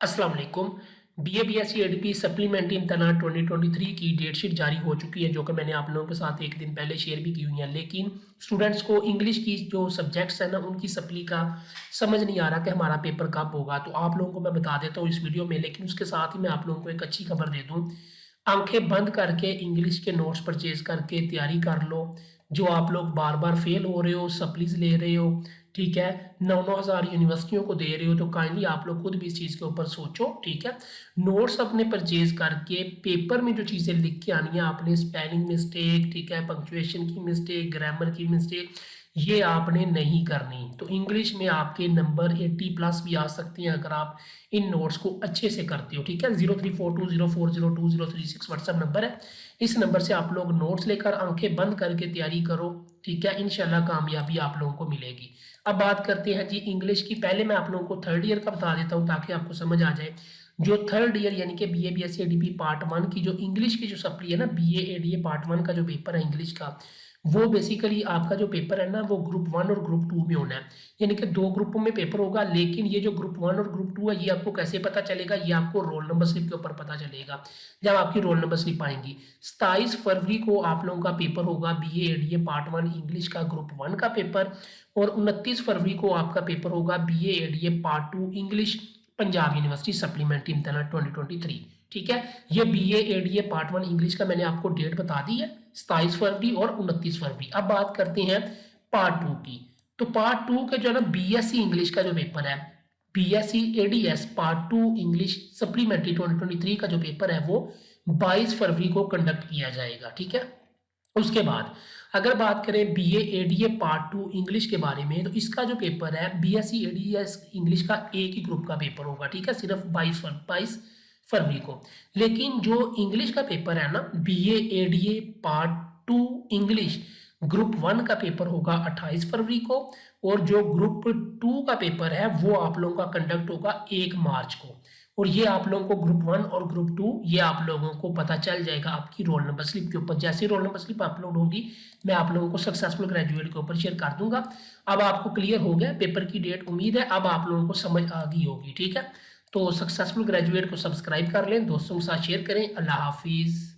अस्सलाम वालेकुम। BA BSc ADP supplementary इम्तहान 2023 की डेट शीट जारी हो चुकी है, जो कि मैंने आप लोगों के साथ एक दिन पहले शेयर भी की हुई है। लेकिन स्टूडेंट्स को इंग्लिश की जो सब्जेक्ट्स हैं ना, उनकी सप्ली का समझ नहीं आ रहा कि हमारा पेपर कब होगा। तो आप लोगों को मैं बता देता हूँ इस वीडियो में, लेकिन उसके साथ ही मैं आप लोगों को एक अच्छी खबर दे दूँ। आंखें बंद करके इंग्लिश के नोट्स परचेज करके तैयारी कर लो। जो आप लोग बार बार फेल हो रहे हो, सप्लीज ले रहे हो, ठीक है, 9-9 हज़ार यूनिवर्सिटियों को दे रहे हो, तो काइंडली आप लोग खुद भी इस चीज़ के ऊपर सोचो, ठीक है। नोट्स अपने परचेज करके पेपर में जो चीज़ें लिख के आनी है आपने, स्पेलिंग मिस्टेक, ठीक है, पंक्चुएशन की मिस्टेक, ग्रामर की मिस्टेक, ये आपने नहीं करनी। तो इंग्लिश में आपके नंबर 80+ भी आ सकते हैं अगर आप इन नोट्स को अच्छे से करते हो, ठीक है। 0342040236 व्हाट्सएप नंबर है। इस नंबर से आप लोग नोट्स लेकर आंखें बंद करके तैयारी करो, ठीक है। इंशाल्लाह कामयाबी आप लोगों को मिलेगी। अब बात करते हैं जी इंग्लिश की। पहले मैं आप लोगों को थर्ड ईयर का बता देता हूँ ताकि आपको समझ आ जाए। जो थर्ड ईयर यानी कि बीए बीएससी एडीपी पार्ट 1 की जो इंग्लिश की जो सप्ली है ना, बीए एडीए पार्ट 1 का जो पेपर है इंग्लिश का, वो बेसिकली आपका जो पेपर है ना, वो ग्रुप 1 और ग्रुप 2 में होना है। यानी कि 2 ग्रुपों में पेपर होगा। लेकिन ये जो ग्रुप 1 और ग्रुप 2 है, ये आपको कैसे पता चलेगा? ये आपको रोल नंबर स्लिप के ऊपर पता चलेगा जब आपकी रोल नंबर स्लिप आएंगी। 27 फरवरी को आप लोगों का पेपर होगा बीए एडीए पार्ट 1 इंग्लिश का ग्रुप 1 का पेपर, और 29 फरवरी को आपका पेपर होगा BA ADA part 2 English Punjab university supplementary इम्तिहान 2023, ठीक है। ये बीए एडीए पार्ट 1 इंग्लिश का मैंने आपको डेट बता दी है, 27 फरवरी और 29 फरवरी। अब बात करते हैं पार्ट 2 की। तो पार्ट 2 के जो है ना, बीएससी इंग्लिश का जो पेपर है, BSc ADS part 2 English supplementary 2023 का जो पेपर है, वो 22 फरवरी को कंडक्ट किया जाएगा, ठीक है। उसके बाद अगर बात करें बीए एडीए पार्ट 2 इंग्लिश के बारे में, तो इसका जो पेपर है बीएससी एडीएस इंग्लिश का एक ही ग्रुप का पेपर होगा, ठीक है, सिर्फ 22 फरवरी को। लेकिन जो इंग्लिश का पेपर है ना, BA ADA part 2 English group 1 का पेपर होगा 28 फरवरी को, और जो ग्रुप 2 का पेपर है वो आप लोगों का कंडक्ट होगा 1 मार्च को। और ये आप लोगों को ग्रुप 1 और ग्रुप 2 ये आप लोगों को पता चल जाएगा आपकी रोल नंबर स्लिप के ऊपर। जैसे रोल नंबर स्लिप अपलोड होगी, मैं आप लोगों को सक्सेसफुल ग्रेजुएट के ऊपर शेयर कर दूंगा। अब आपको क्लियर हो गया पेपर की डेट, उम्मीद है अब आप लोगों को समझ आ गई होगी, ठीक है। तो सक्सेसफुल ग्रेजुएट को सब्सक्राइब कर लें, दोस्तों के साथ शेयर करें। अल्लाह हाफिज़।